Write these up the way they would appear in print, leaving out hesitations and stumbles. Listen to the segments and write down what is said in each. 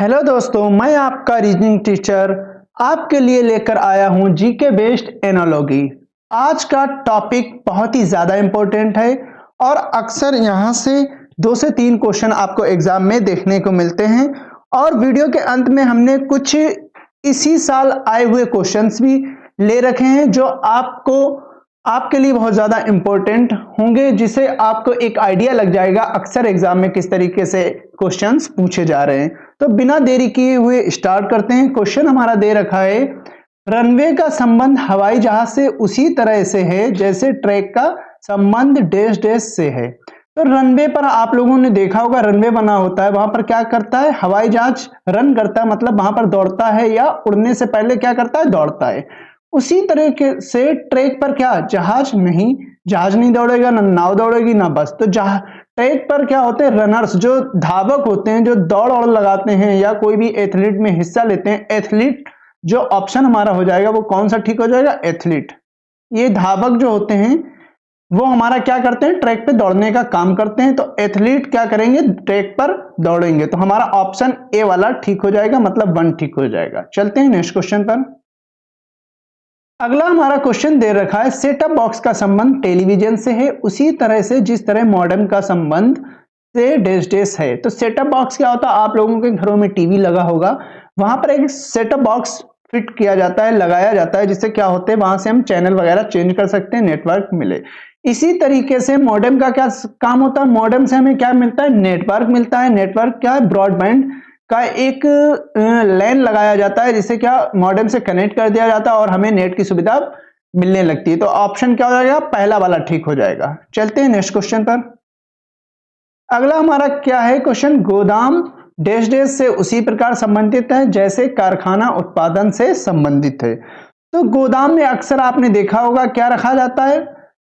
Hello दोस्तों, मैं आपका रीजनिंग टीचर आपके लिए लेकर आया हूं जीके बेस्ड एनालॉजी। आज का टॉपिक बहुत ही ज़्यादा इम्पोर्टेंट है और अक्सर यहां से 2 से 3 क्वेश्चन आपको एग्जाम में देखने को मिलते हैं। और वीडियो के अंत में हमने कुछ इसी साल आए हुए क्वेश्चंस भी ले रखे हैं जो आपके लिए बहुत ज़्यादा इम्पोर्टेंट होंगे, जिससे आपको एक आइडिया लग जाएगा अक्सर एग्जाम में किस तरीके से क्वेश्चंस पूछे जा रहे हैं। तो बिना देरी किए हुए स्टार्ट करते हैं। क्वेश्चन हमारा दे रखा है, रनवे का संबंध हवाई जहाज से उसी तरह से है जैसे ट्रैक का संबंध डैश डैश से है। तो रनवे पर आप लोगों ने देखा होगा, रनवे बना होता है, वहां पर क्या करता है, हवाई जहाज रन करता है, मतलब वहां पर दौड़ता है या उड़ने से पहले क्या करता है, दौड़ता है। उसी तरीके से ट्रैक पर क्या, जहाज नहीं दौड़ेगा, ना नाव दौड़ेगी, ना बस। तो ट्रैक पर क्या होते हैं, रनर्स, जो धावक होते हैं, जो दौड़ लगाते हैं या कोई भी एथलीट में हिस्सा लेते हैं। एथलीट जो ऑप्शन हमारा हो जाएगा वो कौन सा ठीक हो जाएगा, एथलीट। ये धावक जो होते हैं वो हमारा क्या करते हैं, ट्रैक पे दौड़ने का काम करते हैं। तो एथलीट क्या करेंगे, ट्रैक पर दौड़ेंगे। तो हमारा ऑप्शन ए वाला ठीक हो जाएगा, मतलब 1 ठीक हो जाएगा। चलते हैं नेक्स्ट क्वेश्चन पर। अगला हमारा क्वेश्चन दे रखा है, सेट अप बॉक्स का संबंध टेलीविजन से है उसी तरह से जिस तरह मॉडेम का संबंध से डैश डैश है। तो सेटअप बॉक्स क्या होता है, आप लोगों के घरों में टीवी लगा होगा, वहां पर एक सेटअप बॉक्स फिट किया जाता है, लगाया जाता है, जिससे क्या होते हैं, वहां से हम चैनल वगैरह चेंज कर सकते हैं, नेटवर्क मिले। इसी तरीके से मॉडेम का क्या काम होता है, मॉडेम से हमें क्या मिलता है, नेटवर्क मिलता है। नेटवर्क क्या है, ब्रॉडबैंड का एक लाइन लगाया जाता है, जिससे क्या मॉडेम से कनेक्ट कर दिया जाता है और हमें नेट की सुविधा मिलने लगती है। तो ऑप्शन क्या हो जाएगा, पहला वाला ठीक हो जाएगा। चलते हैं नेक्स्ट क्वेश्चन पर। अगला हमारा क्या है क्वेश्चन, गोदाम डैश डैश से उसी प्रकार संबंधित है जैसे कारखाना उत्पादन से संबंधित है। तो गोदाम में अक्सर आपने देखा होगा क्या रखा जाता है,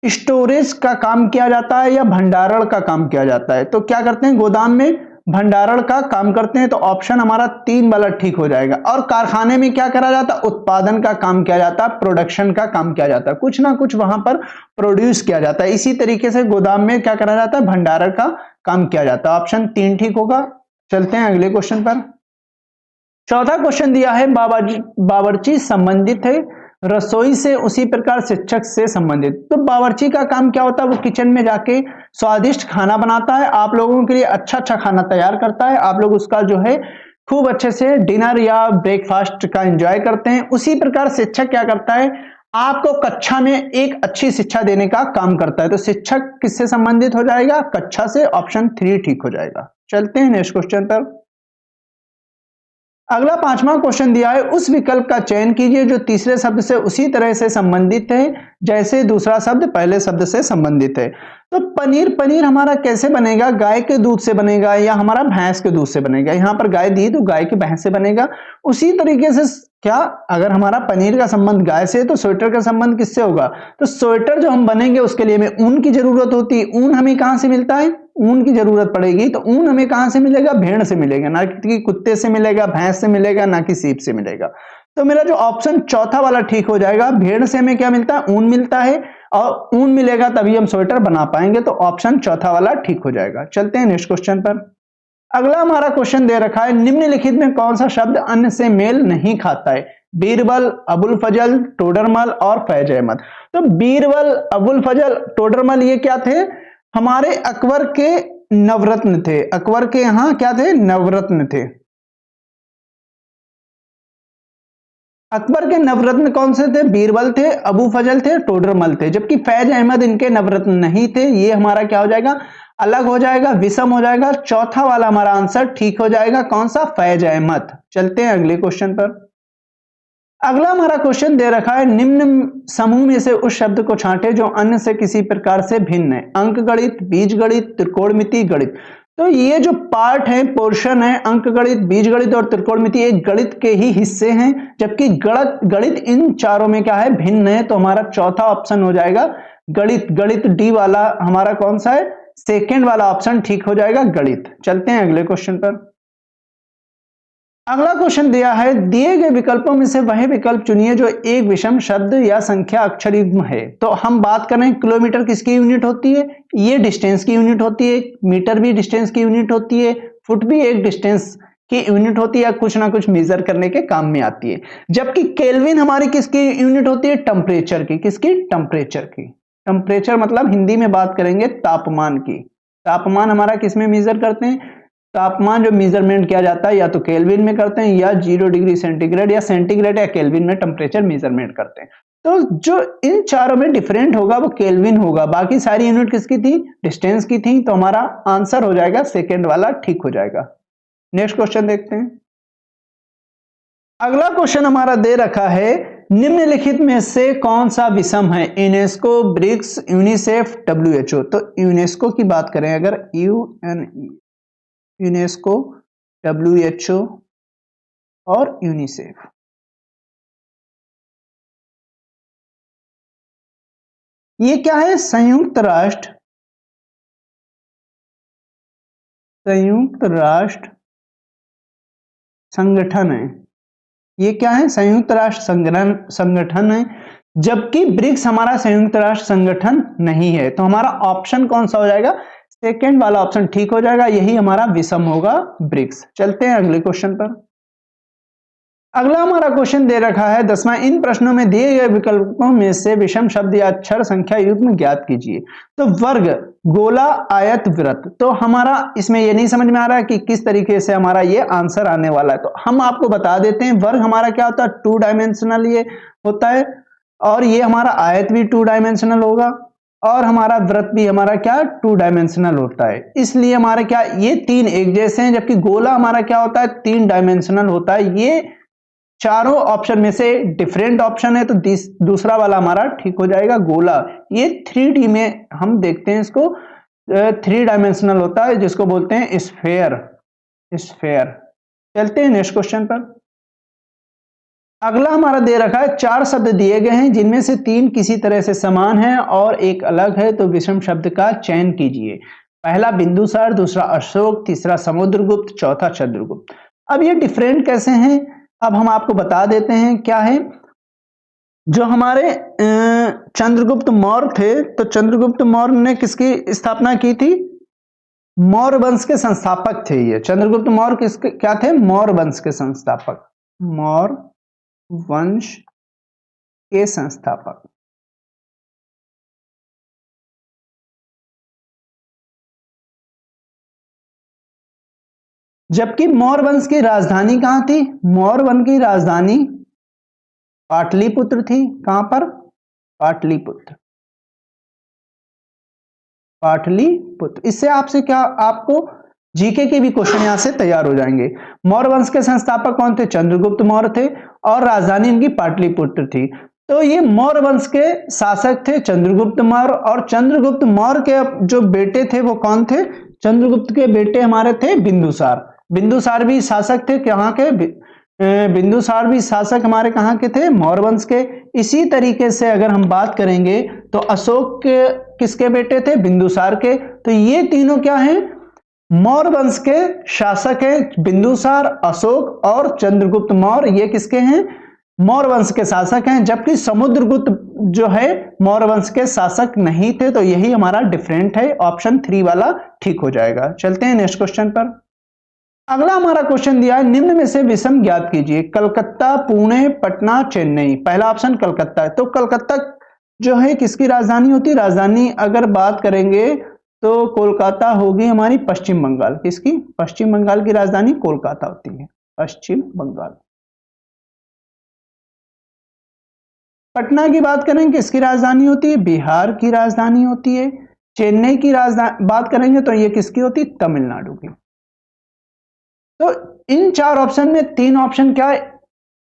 स्टोरेज का काम किया जाता है या भंडारण का काम किया जाता है। तो क्या करते हैं, गोदाम में भंडारण का काम करते हैं। तो ऑप्शन हमारा 3 वाला ठीक हो जाएगा। और कारखाने में क्या करा जाता है, उत्पादन का काम किया जाता है, प्रोडक्शन का काम किया जाता है, कुछ ना कुछ वहां पर प्रोड्यूस किया जाता है। इसी तरीके से गोदाम में क्या करा जाता है, भंडारण का काम किया जाता है। ऑप्शन 3 ठीक होगा। चलते हैं अगले क्वेश्चन पर। चौथा क्वेश्चन दिया है, बावर्ची संबंधित है रसोई से उसी प्रकार शिक्षक से संबंधित। तो बावर्ची का काम क्या होता है, वो किचन में जाके स्वादिष्ट खाना बनाता है, आप लोगों के लिए अच्छा खाना तैयार करता है, आप लोग उसका जो है खूब अच्छे से डिनर या ब्रेकफास्ट का एंजॉय करते हैं। उसी प्रकार शिक्षक क्या करता है, आपको कक्षा में एक अच्छी शिक्षा देने का काम करता है। तो शिक्षक किससे संबंधित हो जाएगा, कक्षा से। ऑप्शन 3 ठीक हो जाएगा। चलते हैं नेक्स्ट क्वेश्चन पर। अगला 5वां क्वेश्चन दिया है, उस विकल्प का चयन कीजिए जो तीसरे शब्द से उसी तरह से संबंधित है जैसे दूसरा शब्द पहले शब्द से संबंधित है। तो पनीर हमारा कैसे बनेगा, गाय के दूध से बनेगा या हमारा भैंस के दूध से बनेगा। यहाँ पर गाय दी तो गाय के भैंस से बनेगा। उसी तरीके से क्या, अगर हमारा पनीर का संबंध गाय से है तो स्वेटर का संबंध किससे होगा। तो स्वेटर जो हम बनेंगे उसके लिए हमें ऊन की जरूरत होती है। ऊन हमें कहां से मिलता है, ऊन की जरूरत पड़ेगी। तो ऊन हमें कहां से मिलेगा, भेड़ से मिलेगा, ना कि कुत्ते से मिलेगा, भैंस से मिलेगा, ना कि सीप से मिलेगा। तो मेरा जो ऑप्शन चौथा वाला ठीक हो जाएगा। भेड़ से हमें क्या मिलता है, ऊन मिलता है, और ऊन मिलेगा तभी हम स्वेटर बना पाएंगे। तो ऑप्शन चौथा वाला ठीक हो जाएगा। चलते हैं नेक्स्ट क्वेश्चन पर। अगला हमारा क्वेश्चन दे रखा है, निम्नलिखित में कौन सा शब्द अन्य से मेल नहीं खाता है, बीरबल, अबुल फजल, टोडरमल और फैज अहमद। तो बीरबल, अबुल फजल, टोडरमल ये क्या थे, हमारे अकबर के नवरत्न थे। अकबर के यहां क्या थे, नवरत्न थे। अकबर के नवरत्न कौन से थे, बीरबल थे, अबू फजल थे, टोडरमल थे। जबकि फैज अहमद इनके नवरत्न नहीं थे। ये हमारा क्या हो जाएगा, अलग हो जाएगा, विषम हो जाएगा। चौथा वाला हमारा आंसर ठीक हो जाएगा, कौन सा, फैज अहमद। चलते हैं अगले क्वेश्चन पर। अगला हमारा क्वेश्चन दे रखा है, निम्न समूह में से उस शब्द को छांटे जो अन्य से किसी प्रकार से भिन्न है, अंक गणित, बीज गणित, त्रिकोणमिति, गणित। तो ये जो पार्ट है, पोर्शन है, अंक गणित, बीज गणित और त्रिकोणमिति, एक गणित के ही हिस्से हैं, जबकि गणित इन चारों में क्या है, भिन्न है। तो हमारा चौथा ऑप्शन हो जाएगा गणित। गणित डी वाला हमारा कौन सा है, सेकेंड वाला ऑप्शन ठीक हो जाएगा, गणित। चलते हैं अगले क्वेश्चन पर। अगला क्वेश्चन दिया है, दिए गए विकल्पों में से वह विकल्प चुनिए जो एक विषम शब्द या संख्या अक्षर युग्म है। तो हम बात करें, किलोमीटर किसकी यूनिट होती है, ये डिस्टेंस की यूनिट होती है। मीटर भी डिस्टेंस की यूनिट होती है, फुट भी एक डिस्टेंस की यूनिट होती है या कुछ ना कुछ मेजर करने के काम में आती है। जबकि केल्विन हमारी किसकी यूनिट होती है? टेम्परेचर की। किसकी? टेम्परेचर की। टेम्परेचर मतलब हिंदी में बात करेंगे तापमान की। तापमान हमारा किस में मेजर करते हैं? तापमान जो मेजरमेंट किया जाता है या तो केल्विन में करते हैं या 0 डिग्री सेंटीग्रेड या सेंटीग्रेड या केल्विन में टेम्परेचर मेजरमेंट करते हैं। तो जो इन चारों में डिफरेंट होगा वो केल्विन होगा, बाकी सारी यूनिट किसकी थी? डिस्टेंस की थी। तो हमारा आंसर हो जाएगा सेकेंड वाला, ठीक हो जाएगा। नेक्स्ट क्वेश्चन देखते हैं। अगला क्वेश्चन हमारा दे रखा है, निम्नलिखित में से कौन सा विषम है? UNESCO, BRICS, UNICEF, WHO। तो यूनेस्को की बात करें अगर, यूनेस्को, WHO और यूनिसेफ। ये क्या है? संयुक्त राष्ट्र संगठन है। ये क्या है? संयुक्त राष्ट्र संगठन है। जबकि ब्रिक्स हमारा संयुक्त राष्ट्र संगठन नहीं है। तो हमारा ऑप्शन कौन सा हो जाएगा? सेकेंड वाला ऑप्शन ठीक हो जाएगा। यही हमारा विषम होगा, ब्रिक्स। चलते हैं अगले क्वेश्चन पर। अगला हमारा क्वेश्चन दे रखा है 10वां, इन प्रश्नों में दिए गए विकल्पों में से विषम शब्द या अक्षर संख्या युग्म ज्ञात कीजिए। तो वर्ग, गोला, आयत, वृत्त। तो हमारा इसमें ये नहीं समझ में आ रहा है कि किस तरीके से हमारा ये आंसर आने वाला है। तो हम आपको बता देते हैं, वर्ग हमारा क्या होता है? 2 डायमेंशनल ये होता है, और ये हमारा आयत भी 2 डायमेंशनल होगा, और हमारा वृत्त भी हमारा क्या? 2 डायमेंशनल होता है। इसलिए हमारे क्या ये 3 एक जैसे हैं, जबकि गोला हमारा क्या होता है? 3 डायमेंशनल होता है। ये चारों ऑप्शन में से डिफरेंट ऑप्शन है, तो दूसरा वाला हमारा ठीक हो जाएगा, गोला। ये 3D में हम देखते हैं इसको, 3 डायमेंशनल होता है, जिसको बोलते हैं स्फेयर। चलते हैं नेक्स्ट क्वेश्चन पर। अगला हमारा दे रखा है, 4 शब्द दिए गए हैं जिनमें से 3 किसी तरह से समान है और एक अलग है। तो विषम शब्द का चयन कीजिए। पहला बिंदुसार, दूसरा अशोक, तीसरा समुद्रगुप्त, चौथा चंद्रगुप्त। अब ये डिफरेंट कैसे हैं? अब हम आपको बता देते हैं क्या है। जो हमारे चंद्रगुप्त मौर्य थे, तो चंद्रगुप्त मौर्य ने किसकी स्थापना की थी? मौर्य वंश के संस्थापक थे ये। चंद्रगुप्त मौर्य किसके क्या थे? मौर्य वंश के संस्थापक। मौर्य वंश के संस्थापक। जबकि मौर्य वंश की राजधानी कहां थी? मौर्य वंश की राजधानी पाटलिपुत्र थी। कहां पर? पाटलिपुत्र। इससे आपसे क्या, आपको जीके के भी क्वेश्चन यहां से तैयार हो जाएंगे। मौर्य वंश के संस्थापक कौन थे? चंद्रगुप्त मौर्य थे, और राजधानी इनकी पाटलिपुत्र थी। तो ये मौर्य वंश के शासक थे चंद्रगुप्त मौर्य, और चंद्रगुप्त मौर्य के जो बेटे थे वो कौन थे? चंद्रगुप्त के बेटे हमारे थे बिंदुसार। बिंदुसार भी शासक थे कहां के? बिंदुसार भी शासक हमारे कहां के थे? मौर्य वंश के। इसी तरीके से अगर हम बात करेंगे तो अशोक के किसके बेटे थे? बिंदुसार के। तो ये तीनों क्या हैं? मौर्य वंश के शासक हैं। बिंदुसार, अशोक और चंद्रगुप्त मौर्य, ये किसके हैं? मौर्य वंश के शासक हैं। जबकि समुद्रगुप्त जो है मौर्य वंश के शासक नहीं थे। तो यही हमारा डिफरेंट है, ऑप्शन 3 वाला ठीक हो जाएगा। चलते हैं नेक्स्ट क्वेश्चन पर। अगला हमारा क्वेश्चन दिया है, निम्न में से विषम ज्ञात कीजिए। कलकत्ता, पुणे, पटना, चेन्नई। पहला ऑप्शन कलकत्ता है। तो कलकत्ता जो है किसकी राजधानी होती है? राजधानी अगर बात करेंगे तो कोलकाता होगी हमारी पश्चिम बंगाल। किसकी? पश्चिम बंगाल की राजधानी कोलकाता होती है, पश्चिम बंगाल। पटना की बात करेंगे किसकी राजधानी होती है? बिहार की राजधानी होती है। चेन्नई की राजधानी बात करेंगे तो ये किसकी होती है? तमिलनाडु की। तो इन 4 ऑप्शन में 3 ऑप्शन क्या है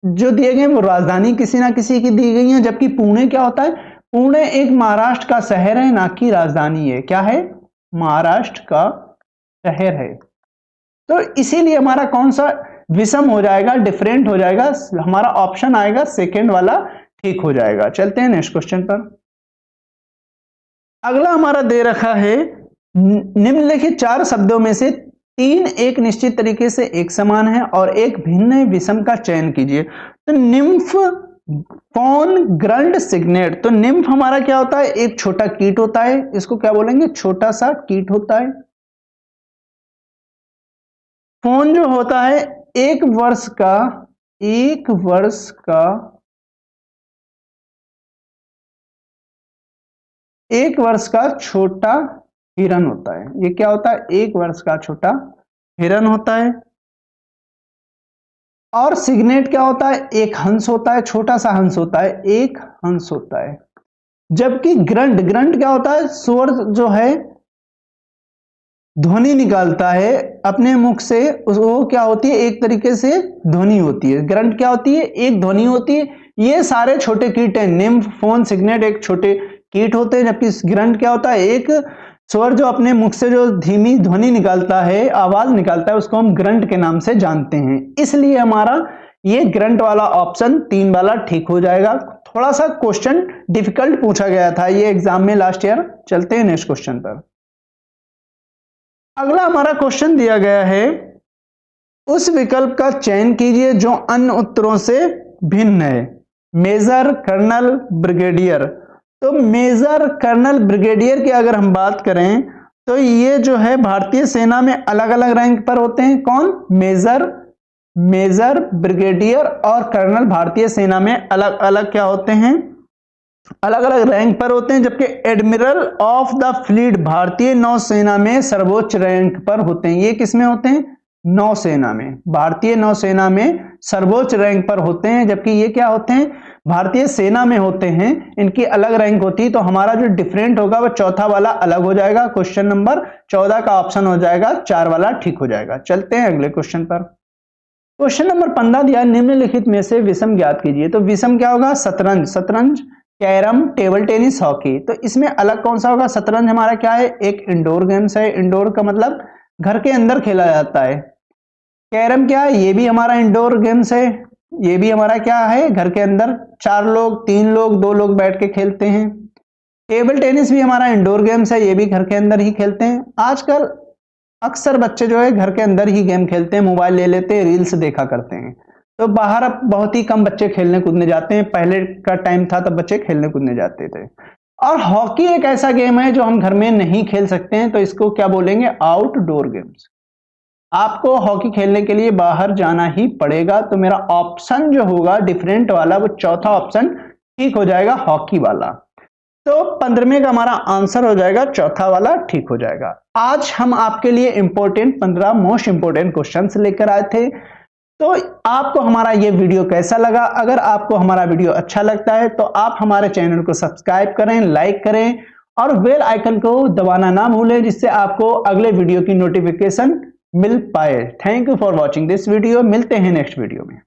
जो दिए गए वो राजधानी किसी ना किसी की दी गई है। जबकि पुणे क्या होता है? पुणे एक महाराष्ट्र का शहर है, ना कि राजधानी है। क्या है? महाराष्ट्र का शहर है। तो इसीलिए हमारा कौन सा विषम हो जाएगा? डिफरेंट हो जाएगा। हमारा ऑप्शन आएगा सेकेंड वाला, ठीक हो जाएगा। चलते हैं नेक्स्ट क्वेश्चन पर। अगला हमारा दे रखा है, निम्नलिखित 4 शब्दों में से 3 एक निश्चित तरीके से एक समान है और एक भिन्न विषम का चयन कीजिए। तो निम्फ, फॉन, ग्रंड, सिग्नेट। तो निम्फ हमारा क्या होता है? एक छोटा कीट होता है। इसको क्या बोलेंगे? छोटा सा कीट होता है। फोन जो होता है एक वर्ष का छोटा हिरन होता है। ये क्या होता है? एक वर्ष का छोटा हिरन होता है। और सिग्नेट क्या होता है? एक हंस होता है, छोटा सा हंस होता है, एक हंस होता है। जबकि ग्रंट क्या होता है? स्वर जो है ध्वनि निकालता है अपने मुख से, वो क्या होती है? एक तरीके से ध्वनि होती है। ग्रंट क्या होती है? एक ध्वनि होती है। ये सारे छोटे कीट हैं, निम्फ, फोन, सिग्नेट एक छोटे कीट होते हैं। जबकि ग्रंट क्या होता है? एक स्वर जो अपने मुख से जो धीमी ध्वनि निकालता है, आवाज निकालता है, उसको हम ग्रंट के नाम से जानते हैं। इसलिए हमारा ये ग्रंट वाला ऑप्शन 3 वाला ठीक हो जाएगा। थोड़ा सा क्वेश्चन डिफिकल्ट पूछा गया था ये एग्जाम में लास्ट ईयर। चलते हैं नेक्स्ट क्वेश्चन पर। अगला हमारा क्वेश्चन दिया गया है, उस विकल्प का चयन कीजिए जो अन्य उत्तरों से भिन्न है। Major, colonel, brigadier. तो मेजर, कर्नल, ब्रिगेडियर की अगर हम बात करें तो ये जो है भारतीय सेना में अलग अलग रैंक पर होते हैं। कौन? मेजर, ब्रिगेडियर और कर्नल भारतीय सेना में अलग अलग क्या होते हैं? अलग अलग रैंक पर होते हैं। जबकि एडमिरल ऑफ द फ्लीट भारतीय नौसेना में सर्वोच्च रैंक पर होते हैं। ये किसमें होते हैं? नौसेना में, भारतीय नौसेना में सर्वोच्च रैंक पर होते हैं। जबकि ये क्या होते हैं? भारतीय सेना में होते हैं, इनकी अलग रैंक होती है। तो हमारा जो डिफरेंट होगा वो चौथा वाला अलग हो जाएगा। क्वेश्चन नंबर 14 का ऑप्शन हो जाएगा 4 वाला ठीक हो जाएगा। चलते हैं अगले क्वेश्चन पर। क्वेश्चन नंबर 15 दिया, निम्नलिखित में से विषम ज्ञात कीजिए। तो विषम क्या होगा? शतरंज, कैरम, टेबल टेनिस, हॉकी। तो इसमें अलग कौन सा होगा? शतरंज हमारा क्या है? एक इंडोर गेम्स है। इंडोर का मतलब घर के अंदर खेला जाता है। कैरम क्या है? ये भी हमारा इंडोर गेम्स है। ये भी हमारा क्या है? घर के अंदर 4 लोग, 3 लोग, 2 लोग बैठ के खेलते हैं। टेबल टेनिस भी हमारा इंडोर गेम्स है, ये भी घर के अंदर ही खेलते हैं। आजकल अक्सर बच्चे जो है घर के अंदर ही गेम खेलते हैं, मोबाइल ले लेते हैं, रील्स देखा करते हैं। तो बाहर अब बहुत ही कम बच्चे खेलने कूदने जाते हैं। पहले का टाइम था तब बच्चे खेलने कूदने जाते थे। और हॉकी एक ऐसा गेम है जो हम घर में नहीं खेल सकते हैं, तो इसको क्या बोलेंगे? Outdoor games. आपको हॉकी खेलने के लिए बाहर जाना ही पड़ेगा। तो मेरा ऑप्शन जो होगा डिफरेंट वाला, वो चौथा ऑप्शन ठीक हो जाएगा, हॉकी वाला। तो 15वें का हमारा आंसर हो जाएगा चौथा वाला ठीक हो जाएगा। आज हम आपके लिए इंपॉर्टेंट 15 मोस्ट इंपॉर्टेंट क्वेश्चंस लेकर आए थे। तो आपको हमारा ये वीडियो कैसा लगा? अगर आपको हमारा वीडियो अच्छा लगता है तो आप हमारे चैनल को सब्सक्राइब करें, लाइक करें और बेल आइकन को दबाना ना भूलें, जिससे आपको अगले वीडियो की नोटिफिकेशन मिल पाए। Thank you for watching this video. मिलते हैं नेक्स्ट वीडियो में।